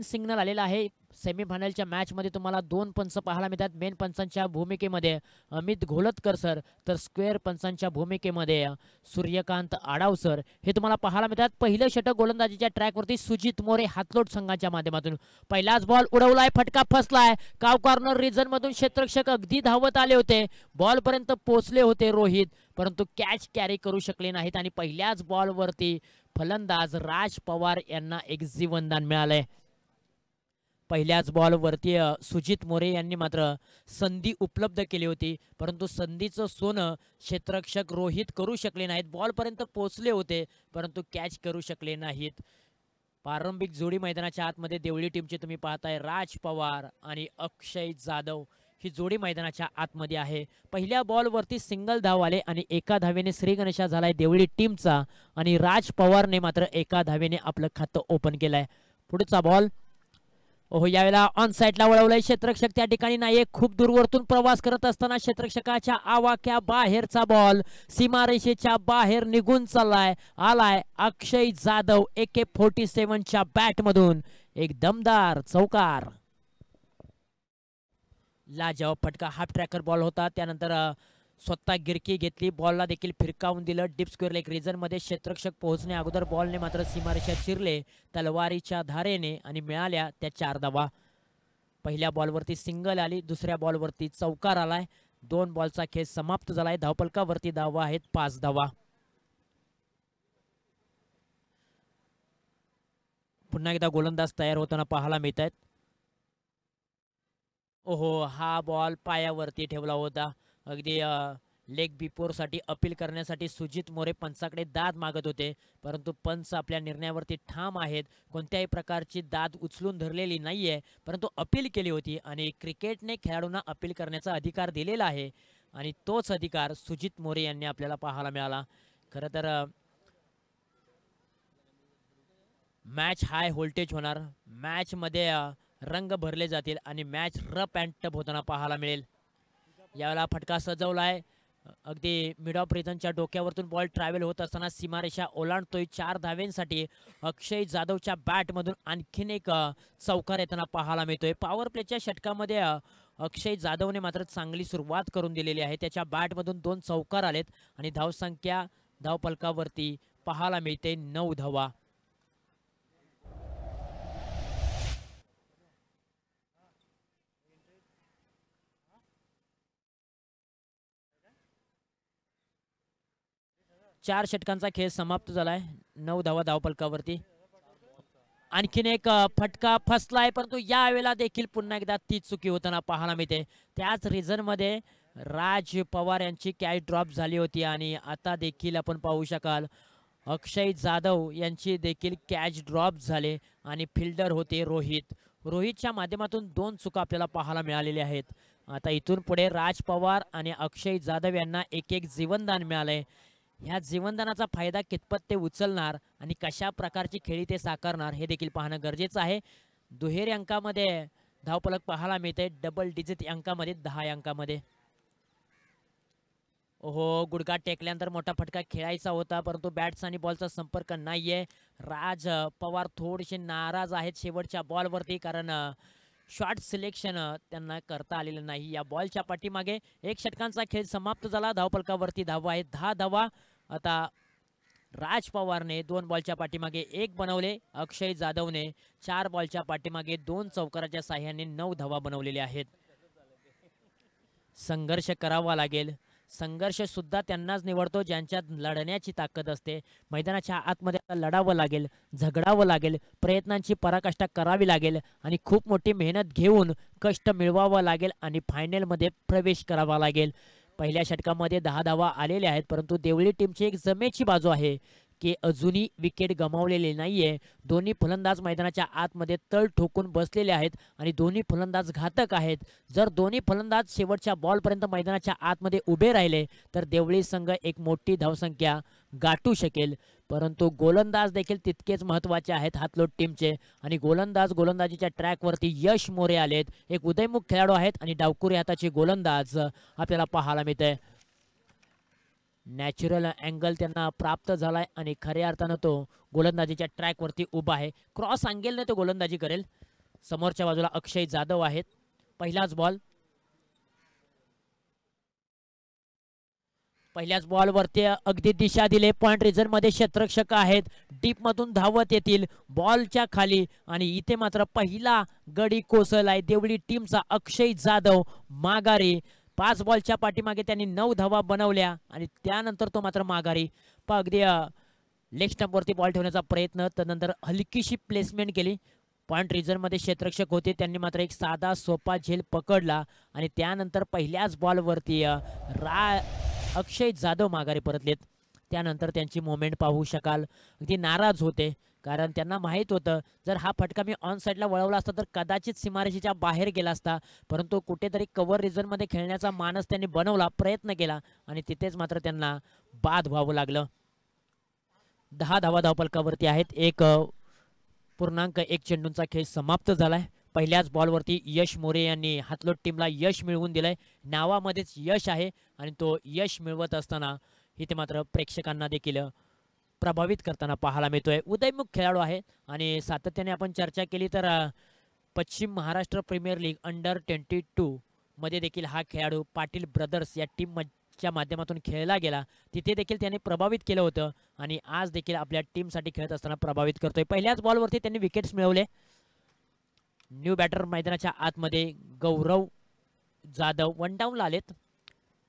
Signal आलेला आहे. सेमीफायनलच्या मॅचमध्ये तुम्हाला 2 पंच पाहायला मिळतात. मेन पंचांच्या भूमिकेमध्ये अमित घोलतकर सर, तर स्क्वेअर पंचांच्या भूमिकेमध्ये सूर्यकांत आडाव सर हे तुम्हाला पाहायला मिळतात. पहिलं षटक गोलंदाजीच्या ट्रॅकवरती सुजित मोरे हातलोट संघाच्या माध्यमातून. पहिलाच बॉल उडवलाय, फटका फसलाय. काव कॉर्नर रिजन मधून क्षेत्ररक्षक अगदी धावत आले होते, बॉल पर्यंत पोहोचले होते रोहित, परंतु कॅच कॅरी करू शकले नाहीत आणि पहिल्याच बॉलवरती फलंदाज राज पवार यांना एक जीवनदान मिळालंय. पहिल्याच बॉलवरती सुजित मोरे यांनी मात्र संधी उपलब्ध केली होती, परंतु संधीचं सोनं क्षेत्ररक्षक रोहित करू शकले नाहीत. बॉलपर्यंत पोहोचले होते परंतु कॅच करू शकले नाहीत. प्रारंभिक जोडी मैदानाच्या आतमध्ये देवळी टीमचे तुम्ही पाहताय राज पवार आणि अक्षय जाधव ही जोडी मैदानाच्या आतमध्ये आहे. पहिल्या बॉलवरती सिंगल धाव आले आणि एका धावेने श्रीगणेशा झालाय देवळी टीमचा आणि राज पवारने मात्र एका धावेने आपलं खातं ओपन केलंय. पुढचा बॉल ओहो, यावेळेला ऑन साईडला वळवलंय. क्षेत्ररक्षक त्या ठिकाणी नाही. खूप दूरवरतून प्रवास करत असताना क्षेत्ररक्षकाच्या आवाक्या बाहेरचा बॉल सीमारेषेच्या बाहेर निघून चाललाय. आलाय अक्षय जाधव AK-47च्या बॅट मधून एक दमदार चौकार. लाजवाब फटका, हाफ ट्रॅकर बॉल होता. त्यानंतर स्वतः गिरकी घेतली, बॉलला देखील फिरकावून दिलं. डीप स्क्वेअर लेग रिजन मध्ये क्षेत्ररक्षक पोहोचणे अगोदर बॉलने मात्र सीमारेषा चिरले तलवारीच्या धारेने आणि मिळाल्या त्या 4 धावा. पहिल्या बॉलवरती सिंगल आली, दुसऱ्या बॉलवरती चौकार आलाय. 2 बॉलचा खेळ समाप्त झालाय. धावफलकावरती धावा आहेत 5 धावा. पुन्हा एकदा गोलंदाज तयार होताना पाहायला मिळत आहेत. ओहो, हा बॉल पायावरती ठेवला होता. अगदी लेग बिफोरसाठी अपील करण्यासाठी सुजित मोरे पंचाकडे दाद मागत होते, परंतु पंच आपल्या निर्णयावरती ठाम आहेत. कोणत्याही प्रकारची दाद उचलून धरलेली नाहीये, परंतु अपील केली होती आणि क्रिकेटने खेळाडूंना अपील करण्याचा अधिकार दिलेला आहे आणि तोच अधिकार सुजित मोरे यांनी आपल्याला पाहायला मिळाला. खरं तर मॅच हाय व्होल्टेज होणार, मॅच मध्ये रंग भरले जातील आणि मॅच रफ अँड टफ होताना पाहायला मिळेल. यावेळेला फटका सजवलाय. अगदी मिड ऑफ रिजनच्या डोक्यावरतून बॉल ट्रॅव्हल होत असताना सीमारेषा ओलांडतोय. 4 धावेंसाठी अक्षय जाधवच्या बॅटमधून आणखीन एक चौकार येताना पाहायला मिळतोय. पॉवर प्लेच्या षटकामध्ये अक्षय जाधवने मात्र चांगली सुरुवात करून दिलेली आहे. त्याच्या बॅटमधून 2 चौकार आलेत आणि धावसंख्या धावफलकावरती पाहायला मिळते 9 धावा. चार षटकांचा खेळ समाप्त झालाय. 9 धावा धावफलकावरती. आणखीन एक फटका फसलाय, परंतु यावेळेला देखील पुन्हा एकदा तीच चुकी होताना पाहायला मिळते. त्याच रिझन मध्ये राज पवार यांची कॅच ड्रॉप झाली होती आणि आता देखील आपण पाहू शकाल अक्षय जाधव यांची देखील कॅच ड्रॉप झाले आणि फिल्डर होते रोहित. रोहितच्या माध्यमातून 2 चुका आपल्याला पाहायला मिळालेल्या आहेत. आता इथून पुढे राज पवार आणि अक्षय जाधव यांना एक जीवनदान मिळालंय. ह्या जीवनदानाचा फायदा कितपत ते उचलणार आणि कशा प्रकारची खेळी ते साकारणार हे देखील पाहणं गरजेचं आहे. दुहेरी अंकामध्ये धावफलक पाहायला मिळते, डबल डिजिट अंकामध्ये 10 अंकामध्ये. ओहो, गुडघा टेकल्यानंतर मोठा फटका खेळायचा होता, परंतु बॅट्स आणि बॉलचा संपर्क नाहीये. राज पवार थोडेसे नाराज आहेत शेवटच्या बॉलवरती, कारण शॉट सिलेक्शन त्यांना करता आलेलं नाही. या बॉलच्या पाठीमागे 1 षटकांचा खेळ समाप्त झाला. धावफलकावरती धावा आहेत 10 धावा. आता राज पवारने 2 बॉलच्या पाठीमागे 1 बनवले. अक्षय जाधवने 4 बॉलच्या पाठीमागे 2 चौकाराच्या साह्याने 9 धावा बनवलेल्या आहेत. संघर्ष करावा लागेल. संघर्ष सुद्धा त्यांनाच निवडतो ज्यांच्यात लढण्याची ताकद असते. मैदानाच्या आतमध्ये लढावं लागेल, झगडावं लागेल, प्रयत्नांची पराकाष्ठा करावी लागेल आणि खूप मोठी मेहनत घेऊन कष्ट मिळवावं लागेल आणि फायनलमध्ये प्रवेश करावा लागेल. पहिल्या षटकामध्ये 10 धावा आलेल्या आहेत, परंतु देवळी टीमची एक जमेची बाजू आहे की अजूनही विकेट गमावलेले नाहीये. दोन्ही फलंदाज मैदानाच्या आतमध्ये तळ ठोकून बसलेले आहेत आणि दोन्ही फलंदाज घातक आहेत. जर दोन्ही फलंदाज शेवटच्या बॉलपर्यंत मैदानाच्या आतमध्ये उभे राहिले तर देवळी संघ एक मोठी धावसंख्या गाठू शकेल, परंतु गोलंदाज देखील तितकेच महत्त्वाचे आहेत हातलोट टीमचे आणि गोलंदाजीच्या ट्रॅकवरती यश मोरे आलेत. एक उदयमुख खेळाडू आहेत आणि डावकुरी हाताचे गोलंदाज आपल्याला पाहायला मिळते. नॅचरल अँगल त्यांना प्राप्त झालाय आणि खऱ्या अर्थानं तो गोलंदाजीच्या ट्रॅकवरती उभा आहे. क्रॉस अँगलने तो गोलंदाजी करेल. समोरच्या बाजूला अक्षय जाधव आहेत. पहिल्याच बॉलवरती अगदी दिशा दिले. पॉइंट रिझन मध्ये क्षेत्ररक्षक आहेत, डीप मधून धावत येतील बॉलच्या खाली आणि इथे मात्र पहिला गडी कोसळलाय देवळी टीमचा. अक्षय जाधव माघारी. 5 बॉलच्या पाठीमागे त्यांनी 9 धावा बनवल्या आणि त्यानंतर तो मात्र माघारी. अगदी लेग स्टंपवरती बॉल ठेवण्याचा प्रयत्न, त्यानंतर हलकीशी प्लेसमेंट केली. पॉइंट रिझन मध्ये क्षेत्ररक्षक होते, त्यांनी मात्र एक साधा सोपा झेल पकडला आणि त्यानंतर पहिल्याच बॉलवरती अक्षय जाधव माघारी परतलेत. त्यानंतर त्यांची मोमेंट पाहू शकाल. अगदी नाराज होते, कारण त्यांना माहीत होतं जर हा फटका मी ऑन साईडला वळवला असता तर कदाचित सीमारेषेच्या बाहेर गेला असता, परंतु कुठेतरी कव्हर रिझनमध्ये खेळण्याचा मानस त्यांनी बनवला, प्रयत्न केला आणि तिथेच मात्र त्यांना बाद व्हावं लागलं. 10 धावा धावपलकावरती आहेत. 1.1 चेंडूंचा खेळ समाप्त झालाय. पहिल्याच बॉलवरती यश मोरे यांनी हातलोट टीमला यश मिळवून दिलंय. नावामध्येच यश आहे आणि तो यश मिळवत असताना इथे मात्र प्रेक्षकांना देखील प्रभावित करताना पाहायला मिळतोय. उदयमुख खेळाडू आहे आणि सातत्याने आपण चर्चा केली तर पश्चिम महाराष्ट्र प्रीमियर लीग अंडर-22 मध्ये देखील हा खेळाडू पाटील ब्रदर्स या टीमच्या माध्यमातून खेळला गेला. तिथे देखील त्याने प्रभावित केलं होतं आणि आज देखील आपल्या टीमसाठी खेळत असताना प्रभावित करतोय. पहिल्याच बॉलवरती त्यांनी विकेट्स मिळवले. न्यू बॅटर मैदानाच्या आतमध्ये गौरव जाधव 1 डाऊनला आलेत.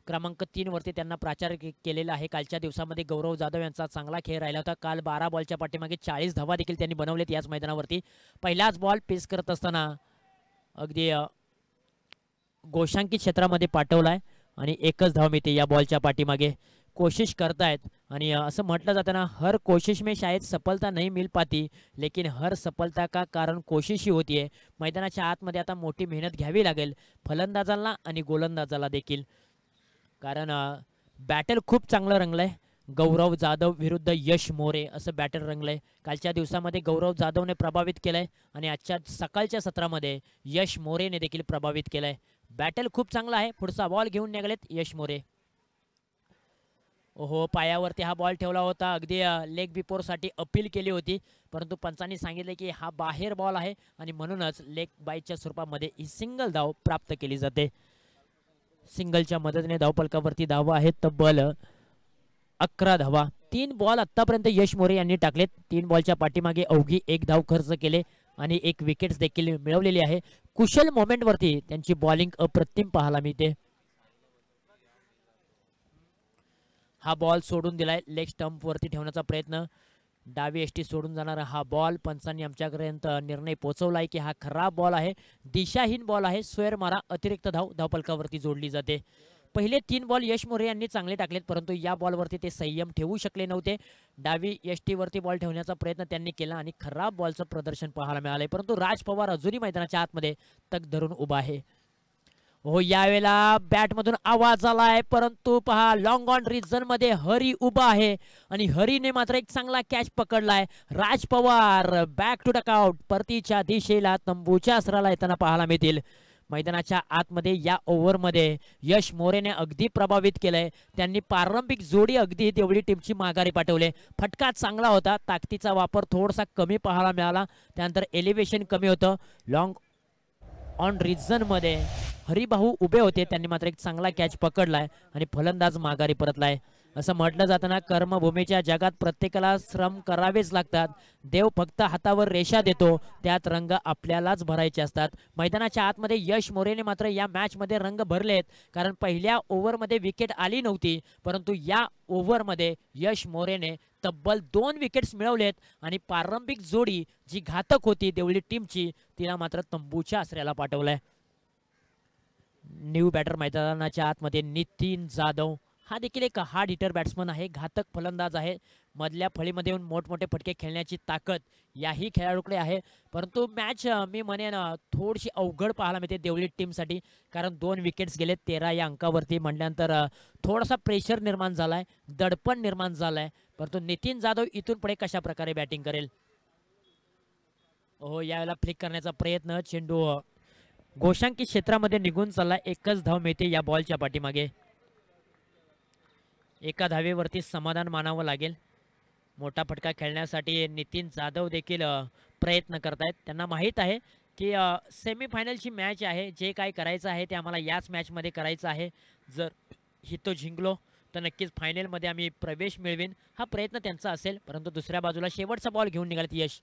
क्रमांक 3 वरती त्यांना प्राचार केलेला आहे. कालच्या दिवसामध्ये गौरव जाधव यांचा चांगला खेळ राहिला होता. काल 12 बॉलच्या पाठीमागे 40 धावा देखील त्यांनी बनवलेत याच मैदानावरती. पहिलाच बॉल पेस करत असताना अगदी गोशांकित क्षेत्रामध्ये पाठवलाय आणि 1च धाव मिळते या बॉलच्या पाठीमागे. कोशिश करतायत आणि असं म्हटलं जातं ना, हर कोशिश में शायद सफलता नहीं मिल पाती, लेकिन हर सफलता का कारण कोशिश ही होती है. मैदानाच्या आतमध्ये आता मोठी मेहनत घ्यावी लागेल फलंदाजांना आणि गोलंदाजाला देखील, कारण बॅटल खूप चांगलं रंगलंय. गौरव जाधव विरुद्ध यश मोरे असं बॅटल रंगलंय. कालच्या दिवसामध्ये गौरव जाधवने प्रभावित केलंय आणि आजच्या सकाळच्या सत्रामध्ये यश मोरेने देखील प्रभावित केलंय. बॅटल खूप चांगला आहे. पुढचा बॉल घेऊन निघालेत यश मोरे. ओहो, पायावरती हा बॉल ठेवला होता. अगदी लेग बिफोरसाठी अपील केली होती, परंतु पंचांनी सांगितले की हा बाहेर बॉल आहे आणि म्हणूनच लेग बाईच्या स्वरूपामध्ये ही सिंगल धाव प्राप्त केली जाते. सिंगलच्या मदतीने धावपलकावरती धावा आहेत तब्बल 11 धावा. 3 बॉल आतापर्यंत यश मोरे यांनी टाकलेत. 3 बॉलच्या पाठीमागे अवघी 1 धाव खर्च केले आणि 1 विकेट देखील मिळवलेली आहे. कुशल मोमेंट वरती त्यांची बॉलिंग अप्रतिम पाहायला मिळते. हा बॉल सोडून दिलाय. लेग स्टंप वरती ठेवण्याचा प्रयत्न, डावी एष्टी सोडून जाणारा हा बॉल. पंचांनी आमच्यापर्यंत निर्णय पोहोचवलाय की हा खराब बॉल आहे, दिशाहीन बॉल आहे. स्क्वेअर मारा, अतिरिक्त धाव धावपलकावरती जोडली जाते. पहिले 3 बॉल यश मोरे यांनी चांगले टाकलेत, परंतु या बॉलवरती ते संयम ठेवू शकले नव्हते. डावी एष्टीवरती बॉल ठेवण्याचा प्रयत्न त्यांनी केला आणि खराब बॉलचं प्रदर्शन पाहायला मिळालंय. परंतु राज पवार अजूनही मैदानाच्या आतमध्ये तग धरून उभा आहे. हो, यावेळेला बॅटमधून आवाज आलाय, परंतु पहा लॉंग ऑन रिझन मध्ये हरी उभा आहे आणि हरीने मात्र एक चांगला कॅच पकडलाय. Raj Pawar back to dugout, परतीच्या दिशेला तंबूच्या असराला येताना पाहायला मिळतील. मैदानाच्या आतमध्ये या ओव्हरमध्ये यश मोरेने अगदी प्रभावित केलंय. त्यांनी प्रारंभिक जोडी अगदी देवळी टीमची माघारी पाठवले. फटका चांगला होता, ताकदीचा वापर थोडासा कमी पाहायला मिळाला. त्यानंतर एलिव्हेशन कमी होतं. लॉंग ऑन रिझन मध्ये हरिभाऊ उभे होते, त्यांनी मात्र एक चांगला कॅच पकडलाय आणि फलंदाज माघारी परतलाय. असं म्हटलं जातं ना, कर्मभूमीच्या जगात प्रत्येकाला श्रम करावेच लागतात. देव फक्त हातावर रेषा देतो, त्यात रंग आपल्यालाच भरायचे असतात. मैदानाच्या आतमध्ये यश मोरेने मात्र या मॅच मध्ये रंग भरलेत, कारण पहिल्या ओव्हरमध्ये विकेट आली नव्हती, परंतु या ओव्हरमध्ये यश मोरेने तब्बल 2 विकेट्स मिळवलेत आणि प्रारंभिक जोडी जी घातक होती देवळी टीमची, तिला मात्र तंबूच्या आसऱ्याला पाठवलंय. न्यू बॅटर मैदानाच्या आतमध्ये नितीन जाधव हा देखील एक हार्ड हिटर बॅट्समन आहे, घातक फलंदाज आहे. मधल्या फळीमध्ये येऊन मोठमोठे फटके खेळण्याची ताकद याही खेळाडूकडे आहे. परंतु मॅच मी म्हणेन थोडीशी अवघड पाहायला मिळते देवळी टीमसाठी, कारण 2 विकेट्स गेलेत 13 या अंकावरती म्हटल्यानंतर थोडासा प्रेशर निर्माण झालाय, दडपण निर्माण झालाय. परंतु नितीन जाधव इथून पुढे कशा प्रकारे बॅटिंग करेल. हो, यावेळेला फ्लिक करण्याचा प्रयत्न, चेंडू गोशांकित क्षेत्रामध्ये निघून चालला. 1च धाव मिळते या बॉलच्या पाठीमागे. 1 धावेवरती समाधान मानावं लागेल. मोठा फटका खेळण्यासाठी नितीन जाधव देखील प्रयत्न करतायत. त्यांना माहीत आहे की सेमीफायनलची मॅच आहे, जे काय करायचं आहे ते आम्हाला याच मॅचमध्ये करायचं आहे. जर हितो जिंकलो तर नक्कीच फायनलमध्ये आम्ही प्रवेश मिळवीन, हा प्रयत्न त्यांचा असेल. परंतु दुसऱ्या बाजूला शेवटचा बॉल घेऊन निघालेत यश.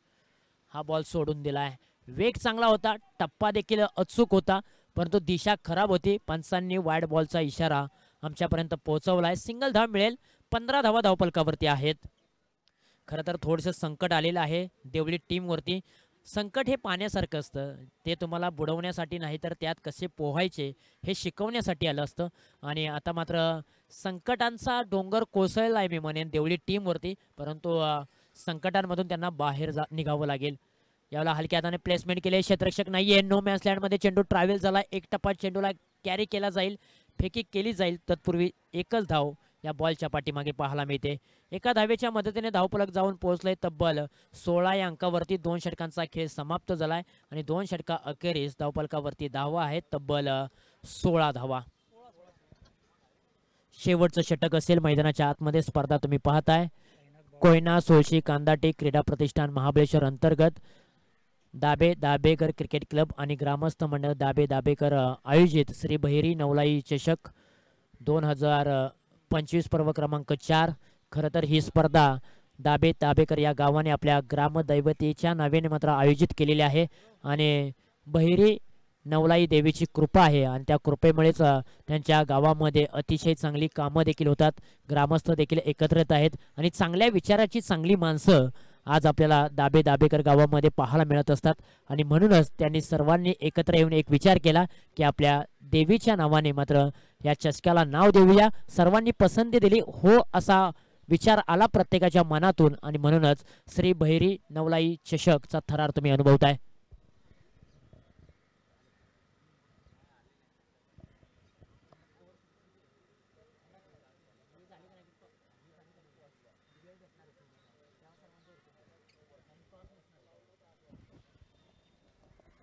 हा बॉल सोडून दिला आहे. वेग चांगला होता, टप्पा देखील अचूक होता, परंतु दिशा खराब होती. पंचांनी वाईड बॉलचा इशारा आमच्यापर्यंत पोहोचवला आहे. सिंगल धाव मिळेल. 15 धावा धावपलकावरती आहेत. खरं तर थोडंसं संकट आलेलं आहे देवळी टीमवरती. संकट हे पाण्यासारखं असतं, ते तुम्हाला बुडवण्यासाठी नाही तर त्यात कसे पोहायचे हे शिकवण्यासाठी आलं असतं. आणि आता मात्र संकटांचा डोंगर कोसळला आहे मी म्हणेन देवळी टीमवरती. परंतु संकटांमधून त्यांना बाहेर निघावं लागेल. यावेळेला हलक्या हाताने प्लेसमेंट केले, क्षेत्ररक्षक नाही आहे. नो मॅच लँडमध्ये चेंडू ट्रॅव्हल झाला. एक टप्पा चेंडूला कॅरी केला जाईल, फेकी केली जाईल. तत्पूर्वी एकच धाव या बॉलच्या पाठीमागे पाहायला मिळते. एका धावेच्या मदतीने धावफलक जाऊन पोहोचले. तब्बल 16 या अंकावरती 2 षटकांचा खेळ समाप्त झालाय आणि 2 षटका अखेरीस धावफलकावरती धावा आहेत तब्बल 16 धावा. शेवटचं षटक असेल मैदानाच्या आतमध्ये. स्पर्धा तुम्ही पाहताय कोयना सोळशी कांदाटे क्रीडा प्रतिष्ठान महाबळेश्वर अंतर्गत दाबेकर क्रिकेट क्लब आणि ग्रामस्थ मंडळ दाबेकर आयोजित श्री बहिरी नवलाई चषक 2025 पर्व क्रमांक 4. खरं तर ही स्पर्धा दाबेकर या गावाने आपल्या ग्रामदैवतेच्या नावाने मात्र आयोजित केलेली आहे आणि बहिरी नवलाई देवीची कृपा आहे आणि त्या कृपेमुळेच त्यांच्या गावामध्ये अतिशय चांगली कामं देखील होतात. ग्रामस्थ देखील एकत्रित आहेत आणि चांगल्या विचाराची चांगली माणसं आज आपल्याला दाबेकर गावामध्ये पाहायला मिळत असतात. आणि म्हणूनच त्यांनी सर्वांनी एकत्र येऊन एक विचार केला की आपल्या देवीच्या नावाने मात्र या चषकाला नाव देऊया. सर्वांनी पसंती दिली, हो असा विचार आला प्रत्येकाच्या मनातून आणि म्हणूनच श्री बहिरी नवलाई चषकचा थरार तुम्ही अनुभवताय.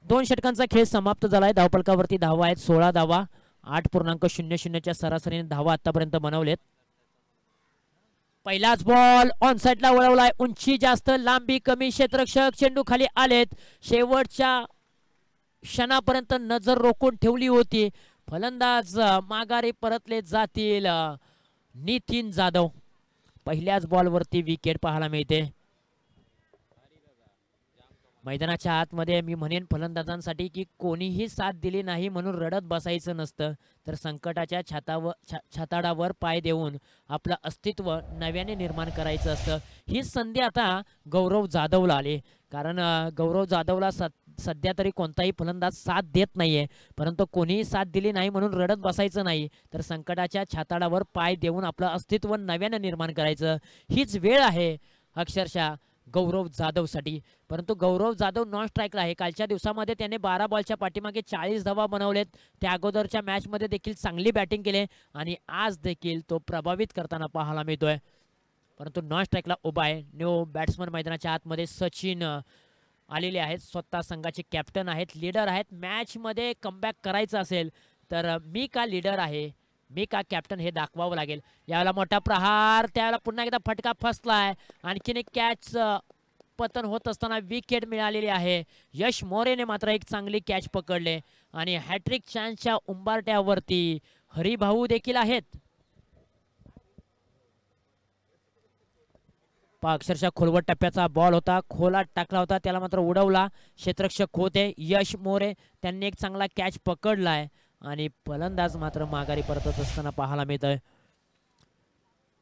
दोन षटकांचा खेळ समाप्त झालाय. धावपलकावरती धावा आहेत 16 धावा. 8.00च्या सरासरीने धावा आतापर्यंत बनवलेत. पहिलाच बॉल ऑन साइडला वळवलाय. उंची जास्त, लांबी कमी. क्षेत्ररक्षक चेंडू खाली आलेत. शेवटच्या क्षणापर्यंत नजर रोखून ठेवली होती. फलंदाज माघारी परतले जातील. नितीन जाधव पहिल्याच बॉलवरती विकेट पाहायला मिळते. मैदानाच्या आतमध्ये मी म्हणेन फलंदाजांसाठी की कोणीही साथ दिली नाही म्हणून रडत बसायचं नसतं, तर संकटाच्या छाताडावर पाय देऊन आपलं अस्तित्व नव्याने निर्माण करायचं असतं. ही संधी आता गौरव जाधवला आली, कारण गौरव जाधवला सध्या तरी कोणताही फलंदाज साथ देत नाहीये. परंतु कोणीही साथ दिली नाही म्हणून रडत बसायचं नाही, तर संकटाच्या छाताडावर पाय देऊन आपलं अस्तित्व नव्याने निर्माण करायचं. हीच वेळ आहे अक्षरशः गौरव जाधवसाठी. परंतु गौरव जाधव नॉन स्ट्राईकला आहे. कालच्या दिवसामध्ये त्याने 12 बॉलच्या पाठीमागे 40 धावा बनवलेत. त्या अगोदरच्या मॅचमध्ये देखील चांगली बॅटिंग केली आणि आज देखील तो प्रभावित करताना पाहायला मिळतोय. परंतु नॉन स्ट्राईकला उभा आहे. न्यू बॅट्समन मैदानाच्या आतमध्ये सचिन आलेले आहेत. स्वतः संघाचे कॅप्टन आहेत, लीडर आहेत. मॅचमध्ये कमबॅक करायचं असेल तर मी का लीडर आहे, मी का कॅप्टन हे दाखवावं लागेल. यावेळेला मोठा प्रहार, त्यावेळेला पुन्हा एकदा फटका फसलाय. आणखीन एक कॅच पतन होत असताना विकेट मिळालेली आहे. यश मोरेने मात्र एक चांगली कॅच पकडले आणि हॅट्रिक चान्सच्या उंबारट्यावरती हरिभाऊ देखील आहेत. अक्षरशः खोलवट टप्प्याचा बॉल होता, खोलात टाकला होता, त्याला मात्र उडवला. क्षेत्ररक्षक होते यश मोरे, त्यांनी एक चांगला कॅच पकडलाय आणि फलंदाज मात्र माघारी परतत असताना पाहायला मिळतोय.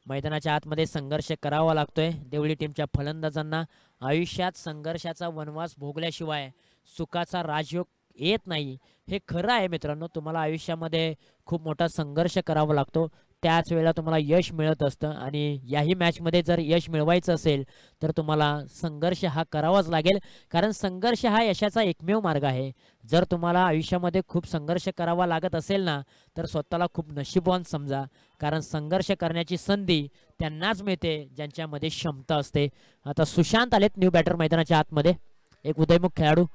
मैदानाच्या आतमध्ये संघर्ष करावा लागतोय देवळी टीमच्या फलंदाजांना. आयुष्यात संघर्षाचा वनवास भोगल्याशिवाय सुखाचा राजयोग येत नाही, हे खरं आहे मित्रांनो. तुम्हाला आयुष्यामध्ये खूप मोठा संघर्ष करावा लागतो, त्याच वेळेला तुम्हाला यश मिळत असतं. आणि याही मॅचमध्ये जर यश मिळवायचं असेल तर तुम्हाला संघर्ष हा करावाच लागेल, कारण संघर्ष हा यशाचा एकमेव मार्ग आहे. जर तुम्हाला आयुष्यामध्ये खूप संघर्ष करावा लागत असेल ना, तर स्वतःला खूप नशीबवान समजा, कारण संघर्ष करण्याची संधी त्यांनाच मिळते ज्यांच्यामध्ये क्षमता असते. आता सुशांत आलेत न्यू बॅटर मैदानाच्या आतमध्ये, एक उदयमुख खेळाडू.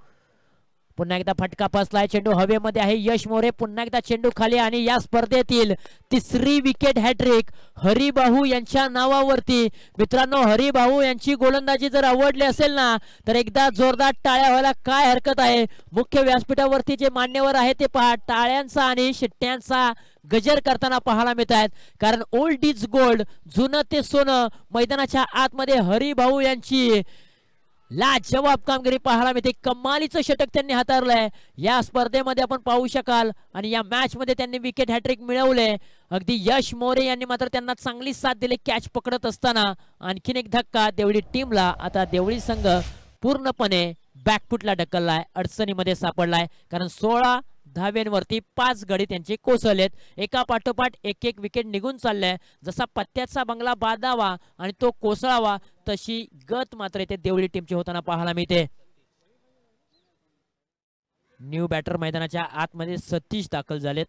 पुन्हा एकदा फटका बसलाय, चेंडू हवेमध्ये आहे. यश मोरे पुन्हा एकदा चेंडू खाली आणि या स्पर्धेतील तिसरी विकेट हॅट्रिक हरिभाऊ यांच्या नावावरती. मित्रांनो, हरिभाऊ यांची गोलंदाजी जर आवडली असेल ना तर एकदा जोरदार टाळ्या व्हायला काय हरकत आहे. मुख्य व्यासपीठावरती जे मान्यवर आहे ते पहा, टाळ्यांचा आणि शिट्ट्यांचा गजर करताना पाहायला मिळत आहेत. कारण ओल्ड इज गोल्ड, जुनं ते सोनं, मैदानाच्या आतमध्ये हरिभाऊ यांची लाजवाब कामगिरी पाहायला मिळते. कमालीचं षटक त्यांनी हाताळलंय या स्पर्धेमध्ये आपण पाहू शकाल. आणि या मॅच मध्ये त्यांनी विकेट हॅट्रिक मिळवले. अगदी यश मोरे यांनी मात्र त्यांना चांगली साथ दिली कॅच पकडत असताना. आणखीन एक धक्का देवळी टीमला. आता देवळी संघ पूर्णपणे बॅकफुटला ढकललाय, अडचणीमध्ये सापडलाय. कारण 16 धाव्यांवरती 5 गडी त्यांचे कोसळलेत. एका पाठोपाठ एक एक विकेट निघून चाललाय. जसा पत्त्याचा बंगला बांधावा आणि तो कोसळावा तशी गत मात्र इथे देवळी टीमची होताना पाहायला मिळते. न्यू बॅटर मैदानाच्या आतमध्ये सतीश दाखल झालेत.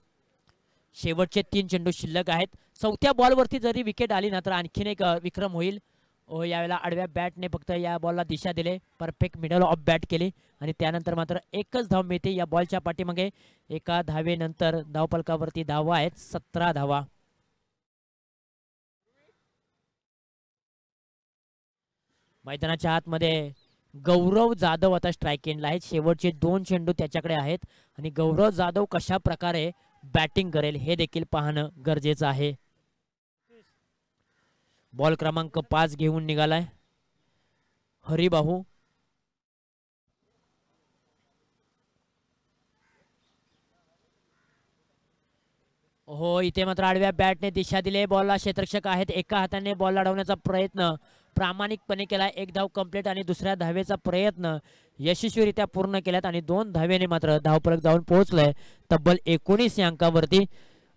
शेवटचे 3 चेंडू शिल्लक आहेत. चौथ्या बॉलवरती जरी विकेट आली ना तर आणखीन एक विक्रम होईल. यावेळेला आडव्या बॅटने फक्त या बॉलला दिशा दिले, परफेक्ट मिडल ऑफ बॅट केली आणि त्यानंतर मात्र एकच धाव मिळते. या बॉलच्या पाठीमागे एका धावेनंतर धावफलकावरती धावा आहेत 17 धावा. मैदानाच्या आतमध्ये गौरव जाधव आता स्ट्राईक एंडला आहेत. शेवटचे 2 चेंडू त्याच्याकडे आहेत आणि गौरव जाधव कशा प्रकारे बॅटिंग करेल हे देखील पाहणं गरजेचं आहे. बॉल क्रमांक 5 घेऊन निघालाय हरिभाऊ. हो, इथे मात्र आडव्या बॅटने दिशा दिली. बॉलला क्षेत्ररक्षक आहेत. एका हाताने बॉल अडवण्याचा प्रयत्न प्रामाणिकपणे केला. एक धाव कंप्लीट आणि दुसऱ्या धावेचा प्रयत्न यशस्वीरित्या पूर्ण केल्यात आणि 2 धावेने मात्र धावफलक जाऊन पोहोचलंय तब्बल 19 या अंकावरती.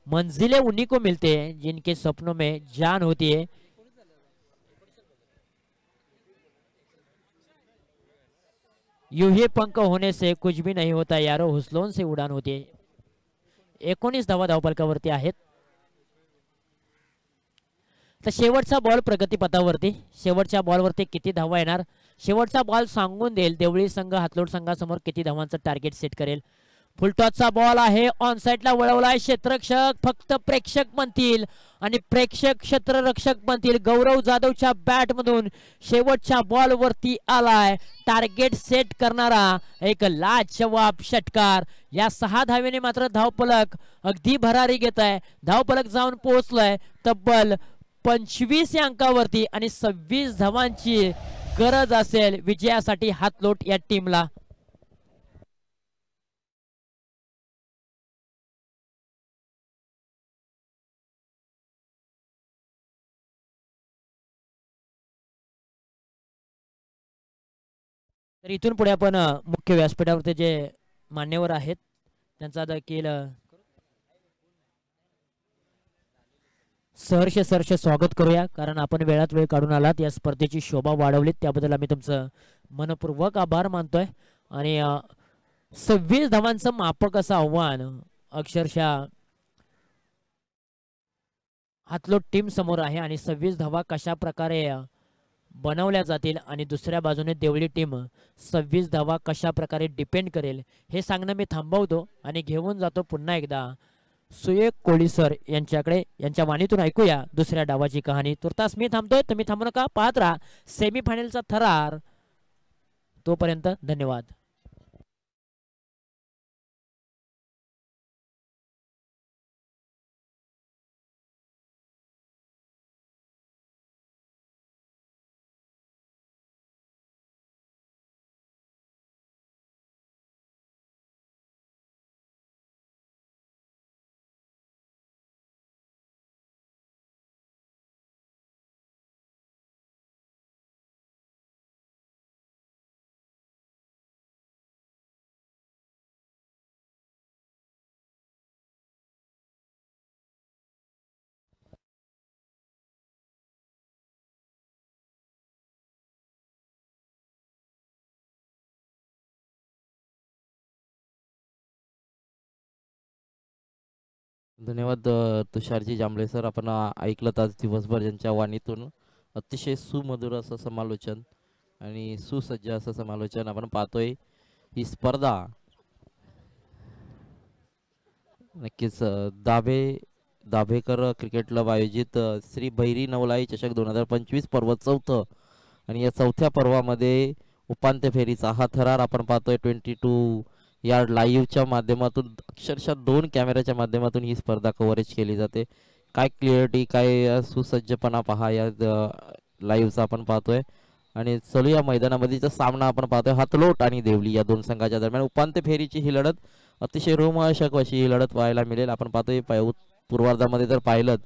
मंजिले उन्हीं को मिलते हैं जिनके सपनों में जान होती है. यूं ही पंख होने से कुछ भी नहीं होता यारो, हुस्लों से उडान होती है. 19 धावा धावफलकावरती आहेत. तर शेवटचा बॉल प्रगतीपथावरती. शेवटच्या बॉलवरती किती धावा येणार, शेवटचा बॉल सांगून देईल देवळी संघ हातलोट संघासमोर किती धावांचं टार्गेट सेट करेल. फुलटॉसचा बॉल आहे, ऑन साइडला वळवलाय. क्षेत्ररक्षक फक्त प्रेक्षक म्हणतील आणि प्रेक्षक क्षेत्ररक्षक म्हणतील. गौरव जाधवच्या बॅट मधून शेवटच्या बॉल वरती आलाय टार्गेट सेट करणारा एक लाजवाब षटकार. या 6 धावेने मात्र धावफलक अगदी भरारी घेत आहे. धावफलक जाऊन पोहोचलाय तब्बल 25 या अंकावरती आणि 26 धावांची गरज असेल विजयासाठी हातलोट या टीमला. तर इथून पुढे आपण मुख्य व्यासपीठावरती जे मान्यवर आहेत त्यांचा देखील सहर्ष स्वागत करूया. कारण आपण वेळात वेळ काढून आलात, या स्पर्धेची शोभा वाढवलीत त्याबद्दल आम्ही तुमचं मनपूर्वक आभार मानतोय. आणि 26 धावांचं मापक असं आव्हान अक्षरशः हातलोट टीम समोर आहे आणि 26 धावा कशा प्रकारे बनवल्या जातील आणि दुसऱ्या बाजूने देवळी टीम 26 धावा कशा प्रकारे डिपेंड करेल हे सांगणं मी थांबवतो आणि घेऊन जातो पुन्हा एकदा सुयोग कोळी सर यांच्याकडे. यांच्या वाणीतून ऐकूया दुसऱ्या डावाची कहाणी. तुर्तास मी थांबतोय, तुम्ही थांबू नका, पाहत राहा सेमीफायनलचा थरार. तोपर्यंत धन्यवाद. धन्यवाद तुषारजी जांभळे सर. आपण ऐकलं आज दिवसभर यांच्या वाणीतून अतिशय सुमधुर असं समालोचन आणि सुसज्ज असं समालोचन आपण पाहतोय. ही स्पर्धा नक्कीच दाभेकर क्रिकेट क्लब आयोजित श्री भैरी नवलाई चषक 2025 पर्व चौथं आणि या चौथ्या पर्वामध्ये उपांत्य फेरीचा हा थरार आपण पाहतोय 22 या लाईव्हच्या माध्यमातून अक्षरशः 2 कॅमेऱ्याच्या माध्यमातून ही स्पर्धा कव्हरेज केली जाते. काय क्लिअरिटी, काय सुसज्जपणा पहा या लाईव्हचा आपण पाहतोय. आणि चलू या मैदानामध्येचा सामना आपण पाहतोय हातलोट आणि देवली या दोन संघाच्या दरम्यान. उपांत्य फेरीची ही लढत अतिशय रोमांचक अशी ही लढत पाहायला मिळेल. आपण पाहतोय पूर्वार्धामध्ये जर पाहिलं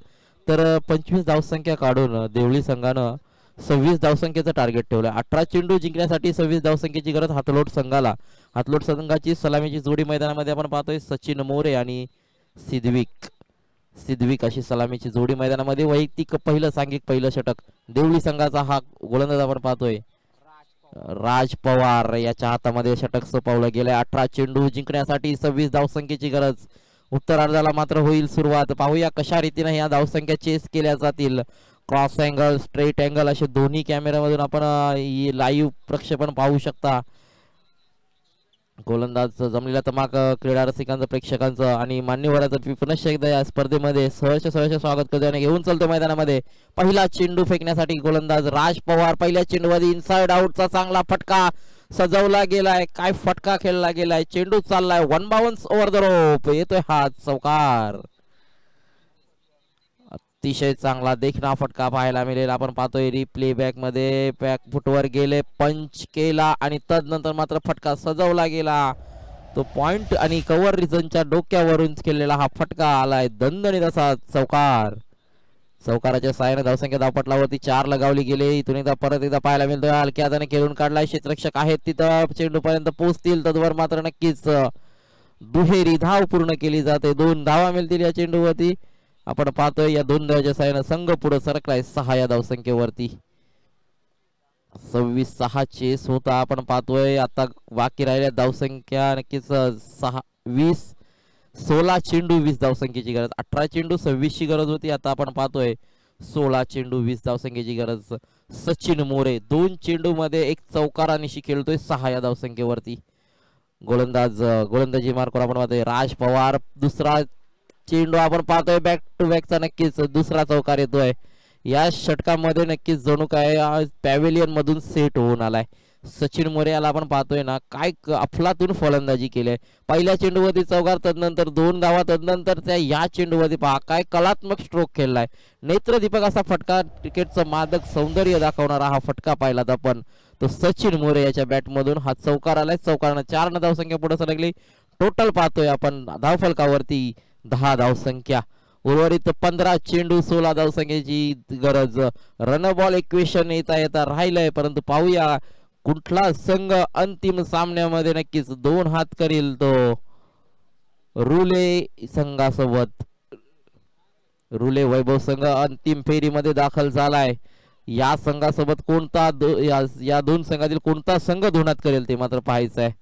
तर 25 धावसंख्या काढून देवळी संघानं 26 धावसंख्येचं टार्गेट ठेवलं. 18 चेंडू जिंकण्यासाठी 26 धावसंख्येची गरज हातलोट संघाला. हातलोट संघाची सलामीची जोडी मैदानामध्ये आपण पाहतोय सचिन मोरे आणि सिद्विक अशी सलामीची जोडी मैदानामध्ये. वैयक्तिक सांघिक पहिलं षटक देवळी संघाचा हा गोलंदाज आपण पाहतोय राज पवार याच्या हातामध्ये षटक सोपवलं गेलंय. 18 चेंडू जिंकण्यासाठी 26 धावसंख्येची गरज. उत्तरार्धाला मात्र होईल सुरुवात. पाहूया कशा रीतीने या धावसंख्या चेस केल्या जातील. क्रॉस अँगल, स्ट्रेट अँगल असे दोन्ही कॅमेऱ्यामधून आपण लाईव्ह प्रक्षेपण पाहू शकता. गोलंदाज जमलेल्या तमाक क्रीडा रसिकांचं, प्रेक्षकांचं आणि मान्यवरांचं पुनश्च एकदा या स्पर्धेमध्ये सहर्ष स्वागत करतो आणि घेऊन चालतो मैदानामध्ये. पहिला चेंडू फेकण्यासाठी गोलंदाज राज पवार. पहिल्या चेंडूमध्ये इनसाइड आउटचा चांगला फटका सजवला गेलाय. काय फटका खेळला गेलाय. चेंडू चाललाय 1 बाउन्स ओव्हर द रोप. येतोय हा चौकार. अतिशय चांगला देखणा फटका पाहायला मिळेल. आपण पाहतोय रिप्ले बॅक मध्ये बॅक फुटवर गेले, पंच केला आणि तदनंतर मात्र फटका सजवला गेला. तो पॉइंट आणि कव्हर रिजनच्या डोक्यावरून केलेला हा फटका आलाय दणदणीत असा चौकार. चौकाराच्या साहाय्याने धावसंख्या धावपटलावरती 4 लगावली गेली. इथून एकदा परत एकदा पाहायला मिळतोय हलक्या हाताने खेळून काढलाय. क्षेत्ररक्षक आहेत तिथं चेंडू पर्यंत पोहोचतील तद्वर मात्र नक्कीच दुहेरी धाव पूर्ण केली जाते. 2 धावा मिळतील या चेंडूवरती. आपण पाहतोय या 2 धावाच्या साहाय्याने संघ पुढे सरकलाय 6 या धावसंख्येवरती. 26-6 चेस होता. आपण पाहतोय आता बाकी राहिल्या धावसंख्या नक्कीच 16 चेंडू 20 धावसंख्येची गरज. 18 चेंडू 26 ची गरज होती. आता आपण पाहतोय 16 चेंडू 20 धावसंख्येची गरज. सचिन मोरे 2 चेंडू मध्ये 1 चौकारानिशी खेळतोय 6 या धावसंख्येवरती. गोलंदाजी मार्कवर आपण पाहतोय राज पवार. दुसरा चेंडू आपण पाहतोय बॅक टू बॅकचा नक्कीच दुसरा चौकार येतोय. या षटकामध्ये नक्कीच जणू काय पॅव्हेलियन मधून सेट होऊन आलाय सचिन मोरे. याला आपण पाहतोय ना काय अफलातून फलंदाजी केली. पहिल्या चेंडूवरती चौकार, तदनंतर 2 धावा, तदनंतर त्या या चेंडूवरती पहा काय कलात्मक स्ट्रोक खेळलाय. नेत्रदीपक असा फटका, क्रिकेटचं मादक सौंदर्य दाखवणारा हा फटका पाहिलात आपण तो सचिन मोरे याच्या बॅटमधून. हा चौकार आलाय. चौकारानं 4 धावसंख्या पुढे सरकली. टोटल पाहतोय आपण धावफलकावरती 10 धावसंख्या. उर्वरित 15 चेंडू 16 धावसंख्येची गरज. रन बॉल इक्वेशन येता राहिलंय. परंतु पाहूया कुठला संघ अंतिम सामन्यामध्ये नक्कीच 2 हात करील. तो रुले संघासोबत. रुले वैभव संघ अंतिम फेरीमध्ये दाखल झालाय. या संघासोबत कोणता या 2 संघातील कोणता संघ धुण्यात करेल ते मात्र पाहायचं आहे.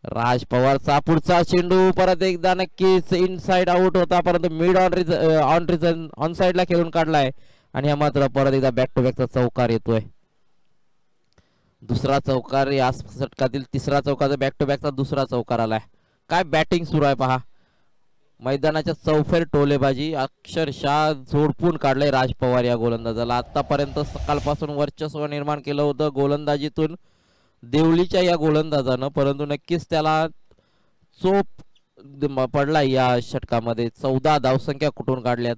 राज पवारचा पुढचा चेंडू परत एकदा नक्कीच इनसाइड आउट होता, परंतु मिड ऑन साइडला खेळून काढलाय आणि हा मात्र परत एकदा बॅक टू बॅकचा चौकार येतोय. दुसरा चौकार या षटकातील तिसरा चौकार, बॅक टू बॅकचा दुसरा चौकार आलाय. काय बॅटिंग सुरू आहे पहा. मैदानाच्या चौफेर टोलेबाजी अक्षरशः झोडपून काढलंय राज पवार या गोलंदाजाला. आतापर्यंत सकाळपासून वर्चस्व निर्माण केलं होतं गोलंदाजीतून देवळीच्या या गोलंदाजानं, परंतु नक्कीच त्याला चोप पडला या षटकामध्ये. 14 धावसंख्या कुठून काढल्यात.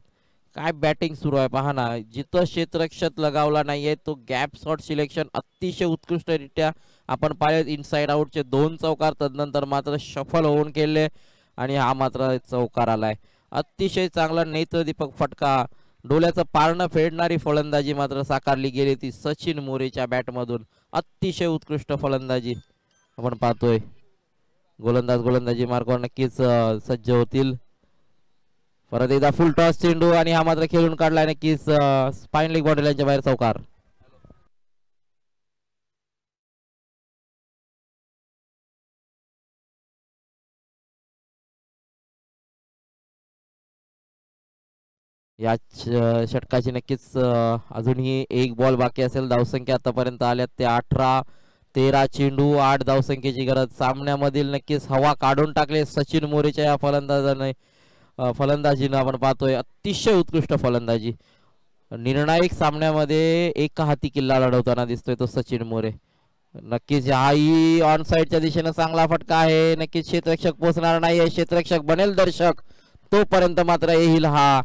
काय बॅटिंग सुरू आहे पहा ना. जिथं क्षेत्ररक्षक लगावला नाहीये तो गॅप शॉट सिलेक्शन अतिशय उत्कृष्टरित्या आपण पाहिलं. इनसाइड आउटचे 2 चौकार, तदनंतर मात्र शफल होऊन केले आणि हा मात्र चौकार आलाय. अतिशय चांगला नेत्रदीपक फटका, डोल्याचं पारणं फेडणारी फलंदाजी मात्र साकारली गेली ती सचिन मोरेच्या बॅटमधून. अतिशय उत्कृष्ट फलंदाजी आपण पाहतोय. गोलंदाजी मार्गावर नक्कीच सज्ज होतील. परत एकदा फुल टॉस चेंडू आणि हा मात्र खेळून काढलाय नक्कीच स्पाइन लेग बाउंड्री लाईनच्या बाहेर चौकार. या षटकाची नक्कीच अजूनही 1 बॉल बाकी असेल. धावसंख्या आतापर्यंत आल्यात ते 18. 13 चेंडू 8 धावसंख्येची गरज. सामन्यामधील नक्कीच हवा काढून टाकले सचिन मोरेच्या या फलंदाजाने. फलंदाजीनं आपण पाहतोय अतिशय उत्कृष्ट फलंदाजी. निर्णायक सामन्यामध्ये एका हाती किल्ला लढवताना दिसतोय तो सचिन मोरे. नक्कीच हाही ऑन साइडच्या दिशेनं चांगला फटका आहे. नक्कीच क्षेत्ररक्षक पोहोचणार नाही, क्षेत्ररक्षक बनेल दर्शक तोपर्यंत मात्र येईल हा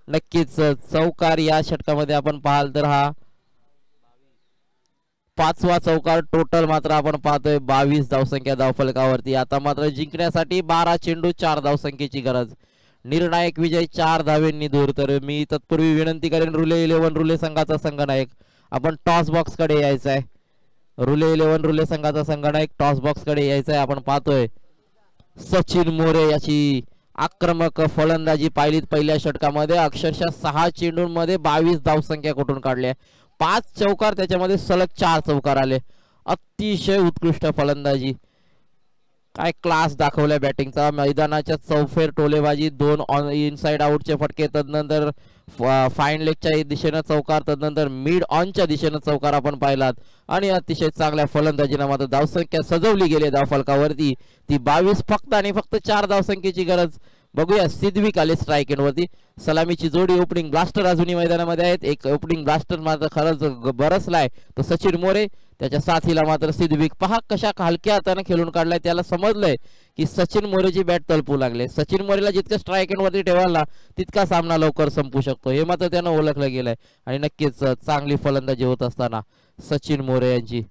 नक्कीच चौकार. या षटकामध्ये आपण पाहाल तर हा 5वा चौकार टोटल मात्र आपण पाहतोय. 22 धावसंख्या धावफलकावरती. आता मात्र जिंकण्यासाठी 12 चेंडू 4 धावसंख्येची गरज. निर्णायक विजय 4 धावेंनी दूर. तर मी तत्पूर्वी विनंती करेन रुले 11 रुले संघाचा संघनायक आपण टॉस बॉक्स कडे यायचं आहे. रुले 11 रुले संघाचा संघनायक टॉस बॉक्स कडे यायचं आहे. आपण पाहतोय सचिन मोरे याची आक्रमक फलंदाजी पाहिलीत पहिल्या षटकामध्ये. अक्षरशः 6 चेंडूंमध्ये 22 धावसंख्या कुठून काढल्या. 5 चौकार त्याच्यामध्ये सलग 4 चौकार आले. अतिशय उत्कृष्ट फलंदाजी. काय क्लास दाखवलाय बॅटिंगचा. मैदानाच्या चौफेर टोलेबाजी. 2 इनसाइड आउटचे फटके. तदनंतर फाईन लेगच्या दिशेनं चौकार. तदनंतर मिड ऑनच्या दिशेनं चौकार आपण पाहिलात. आणि अतिशय चांगल्या फलंदाजीनं मात्र धावसंख्या सजवली गेली धावफलकावरती. ती 22 फक्त आणि फक्त 4 धावसंख्येची गरज. बघूया सिद्विक आले स्ट्राईक एंडवरती. सलामीची जोडी ओपनिंग ब्लास्टर अजूनही मैदानामध्ये आहेत. एक ओपनिंग ब्लास्टर मात्र खरंच बरसलाय तो सचिन मोरे. त्याच्या साथीला मात्र सिद्विक. पहा कशा हलक्या हाताने खेळून काढलाय. त्याला समजलंय की सचिन मोरेची बॅट तलपू लागले. सचिन मोरेला जितकं स्ट्राईक एंडवरती ठेवायला तितका सामना लवकर संपू शकतो हे मात्र त्यानं ओळखलं गेलंय. आणि नक्कीच चांगली फलंदाजी होत असताना सचिन मोरे यांची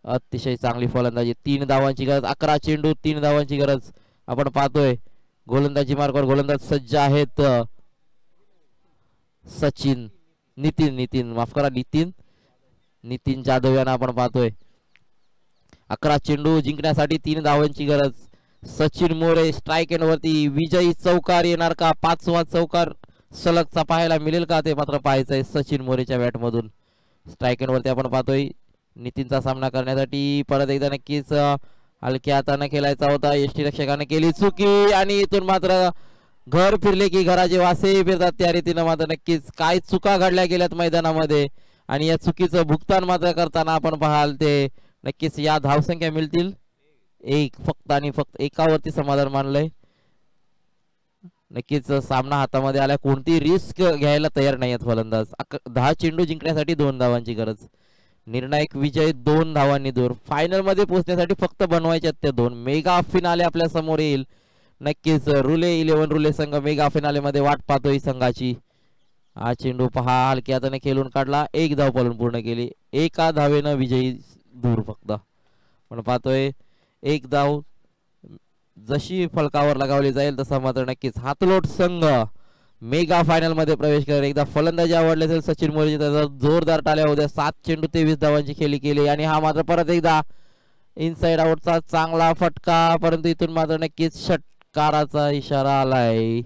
अतिशय चांगली फलंदाजी. 3 धावांची गरज. 11 चेंडू 3 धावांची गरज आपण पाहतोय. गोलंदाजी मार्गावर गोलंदाज सज्ज आहेत. सचिन नितीन माफ करा नितीन जाधव यांना आपण पाहतोय. 11 चेंडू जिंकण्यासाठी 3 धावांची गरज. सचिन मोरे स्ट्राईक एंडवरती. विजयी चौकार येणार का. 5वा चौकार सलगचा पाहायला मिळेल का ते मात्र पाहायचंय सचिन मोरेच्या बॅटमधून. स्ट्राईक एंडवरती आपण पाहतोय नितीनचा सामना करण्यासाठी परत एकदा नक्कीच हलक्या हाताने खेळायचा होता. यष्टीरक्षकाने केली चुकी आणि इथून मात्र घर फिरले की घराचे वासे फिरतात त्या रीतीनं मात्र नक्कीच काय चुका घडल्या गेल्यात मैदानामध्ये. आणि या चुकीचं भुगतान मात्र करताना आपण पाहाल ते नक्कीच या धावसंख्या मिळतील. एक फक्त आणि फक्त एकावरती समाधान मानलंय. नक्कीच सामना हातामध्ये आला. कोणती रिस्क घ्यायला तयार नाही आहेत फलंदाज. 10 चेंडू जिंकण्यासाठी 2 धावांची गरज. निर्णायक विजय 2 धावांनी दूर. फायनल मध्ये पोहोचण्यासाठी फक्त बनवायचे ते 2. मेगा फिनाले आपल्या समोर येईल. नक्कीच रुले 11 रुले संघ मेगा फिनाले मध्ये वाट पाहतोय संघाची. हा चेंडू पहा हलक्या हाताने खेळून काढला. 1 धाव पळून पूर्ण केली. एका धावेनं विजयी दूर फक्त. पण पाहतोय 1 धाव जशी फलकावर लगावली जाईल तसा मात्र नक्कीच हातलोट संघ मेगा फायनल मध्ये प्रवेश करेल. एकदा फलंदाजी आवडली असेल सचिन मोरेची तर जोरदार टाळ्या होत्या. 7 चेंडू 23 धावांची खेळी केली. आणि हा मात्र परत एकदा इनसाइड आउटचा चांगला फटका. परंतु इथून मात्र नक्कीच षटकाराचा इशारा आलाय.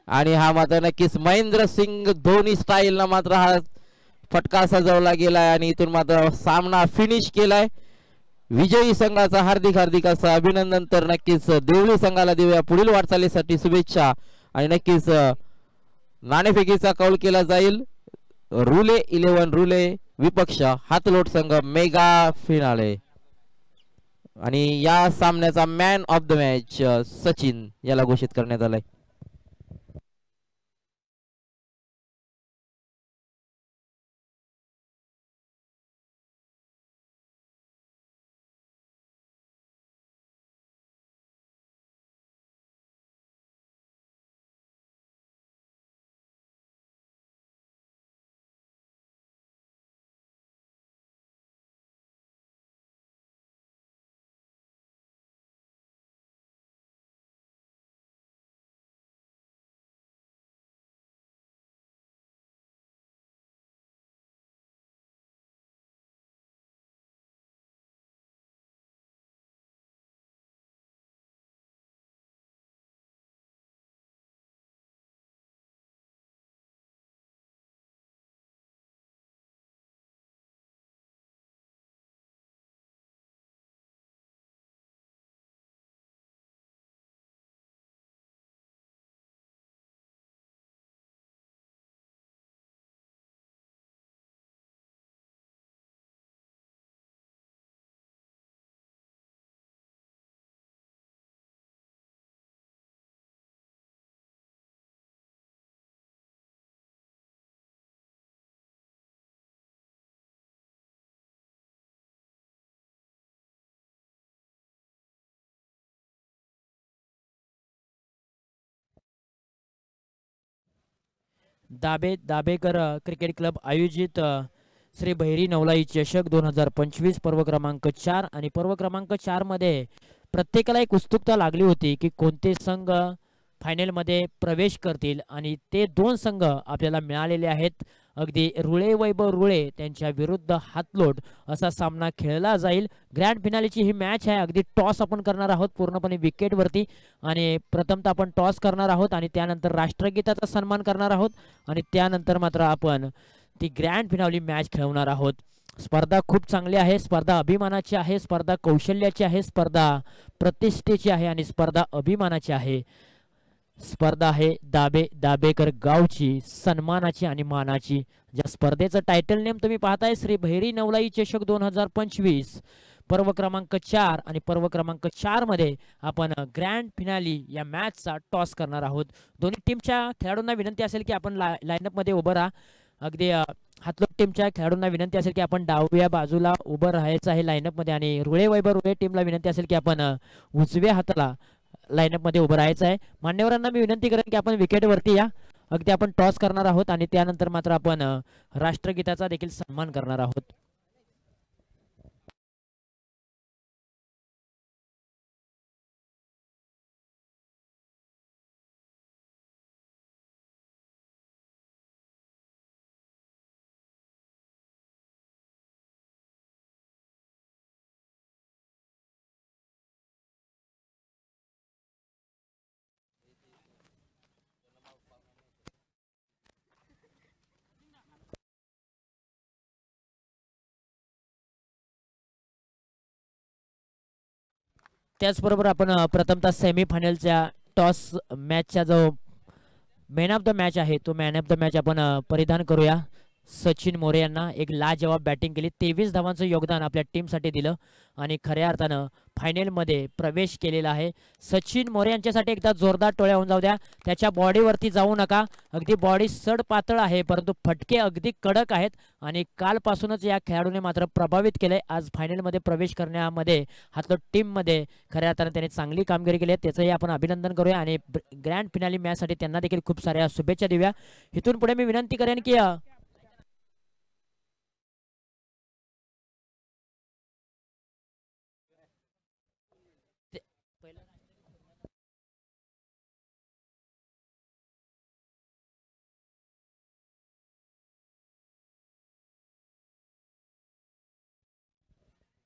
आणि हा मात्र नक्कीच महेंद्रसिंग धोनी स्टाईल ना मात्र हा फटका सजवला गेलाय. आणि इथून मात्र सामना फिनिश केलाय. विजयी संघाचा हार्दिक असं अभिनंदन. तर नक्कीच देवळी संघाला देऊया पुढील वाटचालीसाठी शुभेच्छा. आणि नक्कीच नाणेफेकीचा कौल केला जाईल. रुले 11 रुले विपक्ष हातलोट संघ मेगा फिनाले. आणि या सामन्याचा man of the match Sachin याला घोषित करण्यात आलाय. दाबेकर क्रिकेट क्लब आयोजित श्री भैरी नवलाई चषक 2025 पर्व क्रमांक 4 आणि पर्व क्रमांक 4 मध्ये प्रत्येकाला एक उत्सुकता लागली होती की कोणते संघ फायनलमध्ये प्रवेश करतील आणि ते दोन संघ आपल्याला मिळालेले आहेत. अगदी वैभव रुळे त्यांच्या विरुद्ध हातलोट असा सामना खेळला जाईल. ग्रँड फिनालेची ही मॅच आहे. अगदी टॉस आपण करणार आहोत पूर्णपणे विकेटवरती आणि प्रथमतः आपण टॉस करणार आहोत आणि त्यानंतर राष्ट्रगीताचा सन्मान करणार आहोत आणि त्यानंतर मात्र आपण ती ग्रँड फिनाली मॅच खेळवणार आहोत. स्पर्धा खूप चांगली आहे. स्पर्धा अभिमानाची आहे. स्पर्धा कौशल्याची आहे. स्पर्धा प्रतिष्ठेची आहे आणि स्पर्धा अभिमानाची आहे. स्पर्धा आहे दाबेकर गावची, सन्मानाची आणि मानाची. ज्या स्पर्धेचं टायटल नेम तुम्ही पाहताय श्री भैरी नवलाई चषक 2025 पर्व क्रमांक 4 आणि पर्व क्रमांक 4 मध्ये आपण ग्रँड फिनाली या मॅचचा टॉस करणार आहोत. दोन्ही टीमच्या खेळाडूंना विनंती असेल की आपण लाईनअप मध्ये उभं राहा. अगदी हातलोट टीमच्या खेळाडूंना विनंती असेल की आपण डाव्या बाजूला उभं राहायचं आहे लाईनअप मध्ये आणि वैभव रुळे टीमला विनंती असेल की आपण उजव्या हाताला लाईनअप मध्ये उभं राहायचं आहे. मान्यवरांना मी विनंती करेन की आपण विकेटवरती या. अगदी आपण टॉस करणार आहोत आणि त्यानंतर मात्र आपण राष्ट्रगीताचा देखील सन्मान करणार आहोत. त्याचबरोबर आपण प्रथमतः सेमीफायनलच्या टॉस मॅचचा जो मॅन ऑफ द मॅच आहे तो मॅन ऑफ द मॅच आपण परिधान करूया. सचिन मोरे यांना एक लाजवाब बॅटिंग केली. 23 धावांचं योगदान आपल्या टीमसाठी दिलं आणि खऱ्या अर्थानं फायनलमध्ये प्रवेश केलेला आहे. सचिन मोरे यांच्यासाठी एकदा जोरदार टोळ्या होऊन जाऊ द्या. त्याच्या बॉडीवरती जाऊ नका. अगदी बॉडी सड पातळ आहे परंतु फटके अगदी कडक आहेत आणि कालपासूनच या खेळाडूने मात्र प्रभावित केलंय. आज फायनलमध्ये प्रवेश करण्यामध्ये हातलो टीममध्ये खऱ्या अर्थानं त्याने चांगली कामगिरी केली आहे. त्याचंही आपण अभिनंदन करूया आणि ग्रँड फिनाली मॅचसाठी त्यांना देखील खूप साऱ्या शुभेच्छा देऊया. इथून पुढे मी विनंती करेन की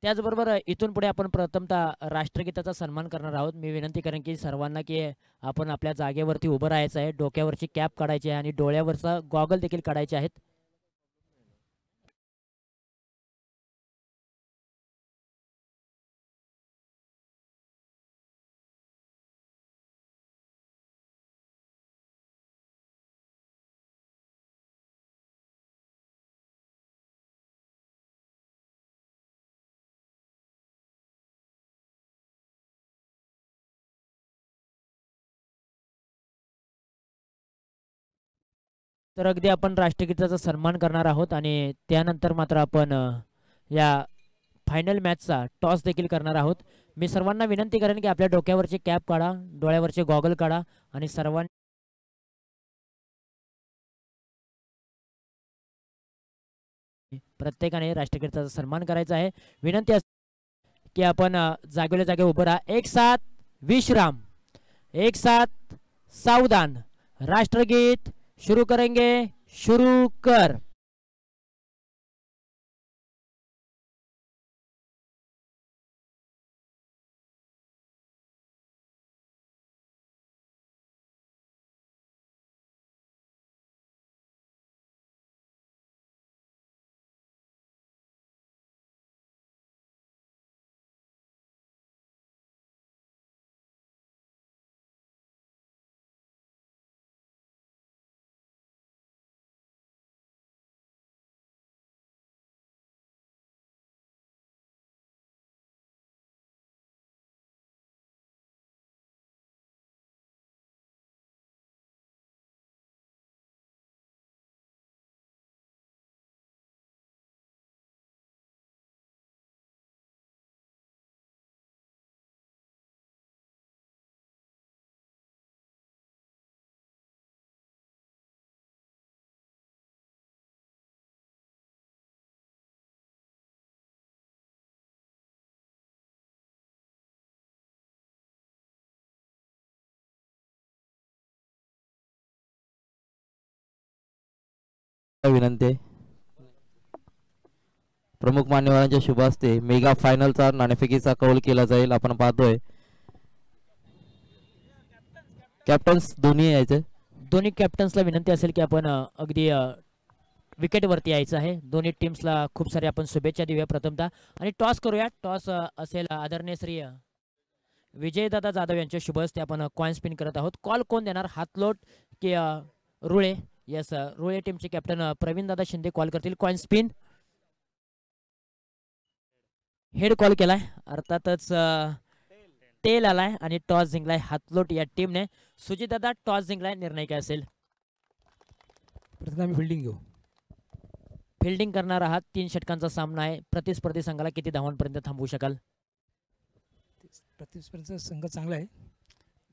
त्याचबरोबर इथून पुढे आपण प्रथमतः राष्ट्रगीताचा सन्मान करणार आहोत. मी विनंती करेन की सर्वांना की आपण आपल्या जागेवरती उभं राहायचं आहे. डोक्यावरची कॅप काढायची आहे आणि डोळ्यावरचा गॉगल देखील काढायचे आहेत. तर अगदी आपण राष्ट्रगीताचा सन्मान करणार आहोत आणि त्यानंतर मात्र आपण या फायनल मॅचचा टॉस देखील करणार आहोत. मी सर्वांना विनंती करेन की आपल्या डोक्यावरचे कॅप काढा, डोळ्यावरचे गॉगल काढा आणि सर्वांनी प्रत्येकाने राष्ट्रगीताचा सन्मान करायचा आहे. विनंती की आपण जागेला जागे उभं राहा. एक साथ विश्राम, एक साथ सावधान. राष्ट्रगीत शुरू करेंगे. शुरू कर. विनंती आहे. प्रमुख मान्यवरांच्या शुभ हस्ते मेगा फायनलचा नाणेफेकीचा कौल केला जाईल. आपण पाहतोय कॅप्टन्स दोन्ही यायचे. दोन्ही कॅप्टन्सला विनंती असेल की आपण अगदी विकेट वरती यायचं आहे. दोन्ही टीम्सला खूप सारे आपण शुभेच्छा देऊया प्रथमतः आणि टॉस करूया. टॉस असेल आदरणीय श्री विजयदादा जाधव यांच्या शुभ हस्ते आपण कॉइन स्पिन करत आहोत. कॉल कोण देणार, हातलोट की रुळे? यस, रुळे टीमचे कॅप्टन प्रवीण दादा शिंदे कॉल करतील. कॉइन स्पिन हेड कॉल केलाय, अर्थातच टेल आलाय आणि टॉस जिंकलाय हातलोट या टीमने. सुजित दादा, टॉस जिंकलाय, निर्णय काय असेल? प्रथम आम्ही फिल्डिंग घेऊ. फिल्डिंग करणार आहात. 3 षटकांचा सामना आहे. प्रतिस्पर्धी संघाला किती धावांपर्यंत थांबवू शकाल? प्रतिस्पर्धीचा संघ चांगला आहे.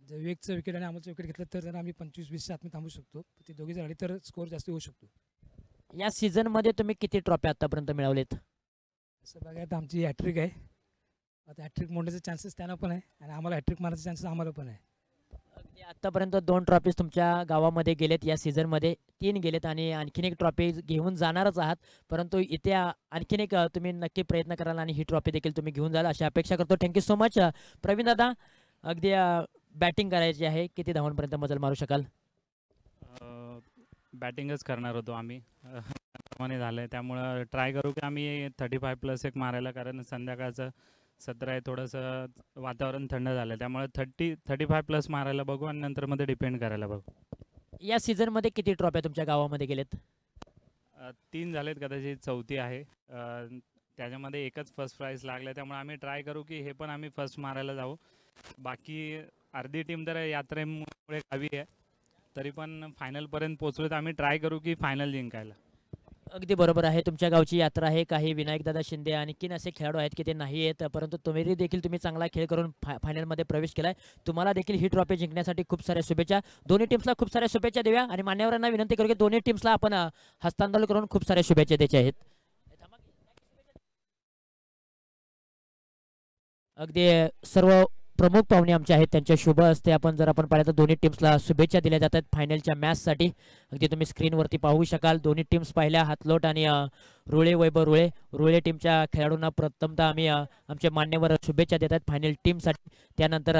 जर विवेकचं विकेट आणि अमोलचं विकेट घेतलं तर त्यांना आम्ही 25-20च्या आतमध्ये थांबू शकतो. ते दोघे जर आले तर स्कोअर जास्त होऊ शकतो. या सीझन मध्ये तुम्ही किती ट्रॉफी आतापर्यंत मिळवलेत? असं बघा, आता आमची हॅट्रिक आहे. आता हॅट्रिक मोडण्याचे चान्सेस त्यांना पण आहे आणि आम्हाला हॅट्रिक मारण्याचे चान्सेस आम्हाला पण आहे. अगदी आतापर्यंत 2 ट्रॉफीज तुमच्या गावामध्ये गेलेत. या सीझन मध्ये 3 गेलेत आणि आणखीन एक ट्रॉफी घेऊन जाणारच आहात. परंतु इथे आणखीन एक तुम्ही नक्की प्रयत्न कराल आणि ही ट्रॉफी देखील तुम्ही घेऊन जाल अशी अपेक्षा करतो. Thank you so much. प्रवीण दादा, अगदी बॅटिंग करायची आहे. किती धावांपर्यंत मजल मारू शकाल? बॅटिंगच करणार होतो आम्ही. त्याप्रमाणे झालं त्यामुळं ट्राय करू की आम्ही 35+ एक मारायला, कारण संध्याकाळचं सत्र आहे, थोडंसं वातावरण थंड झालं त्यामुळे 35+ मारायला बघू आणि नंतर मध्ये डिपेंड करायला बघू. या सीझन मध्ये किती ट्रॉफ्या तुमच्या गावामध्ये गेलेत? 3 झालेत, कदाचित 4थी आहे. त्याच्यामध्ये एकच फर्स्ट प्राइज लागलं त्यामुळे आम्ही ट्राय करू की हे पण आम्ही फर्स्ट मारायला जाऊ. बाकी अर्धी टीम तर यात्रेमुळे गावी आहे, तरी पण फायनलपर्यंत पोचलो तर आम्ही ट्राय करू की फायनल जिंकायला. अगदी बरोबर आहे. तुमच्या गावची यात्रा आहे. काही विनायकदादा शिंदे आणखीन असे खेळाडू आहेत की ते नाही आहेत, परंतु तुम्ही देखील तुम्ही चांगला खेळ करून फायनलमध्ये प्रवेश केलाय. तुम्हाला देखील ही ट्रॉफी जिंकण्यासाठी खूप साऱ्या शुभेच्छा. दोन्ही टीम्सला खूप साऱ्या शुभेच्छा देऊया आणि मान्यवरांना विनंती करू की दोन्ही टीम्सला आपण हस्तांदोलन करून खूप साऱ्या शुभेच्छा द्यायच्या आहेत. अगदी सर्व प्रमुख पाहुणे आमचे आहेत त्यांच्या शुभ हस्ते आपण पाहिलं तर दोन्ही टीम्सला शुभेच्छा दिल्या जातात फायनलच्या मॅचसाठी. अगदी तुम्ही स्क्रीनवरती पाहू शकाल. दोन्ही टीम्स पाहिल्या, हातलोट आणि रुळे, वैभव रुळे. रुळे टीमच्या खेळाडूंना प्रथमतः आम्ही आमचे मान्यवर शुभेच्छा देतात फायनल टीमसाठी. त्यानंतर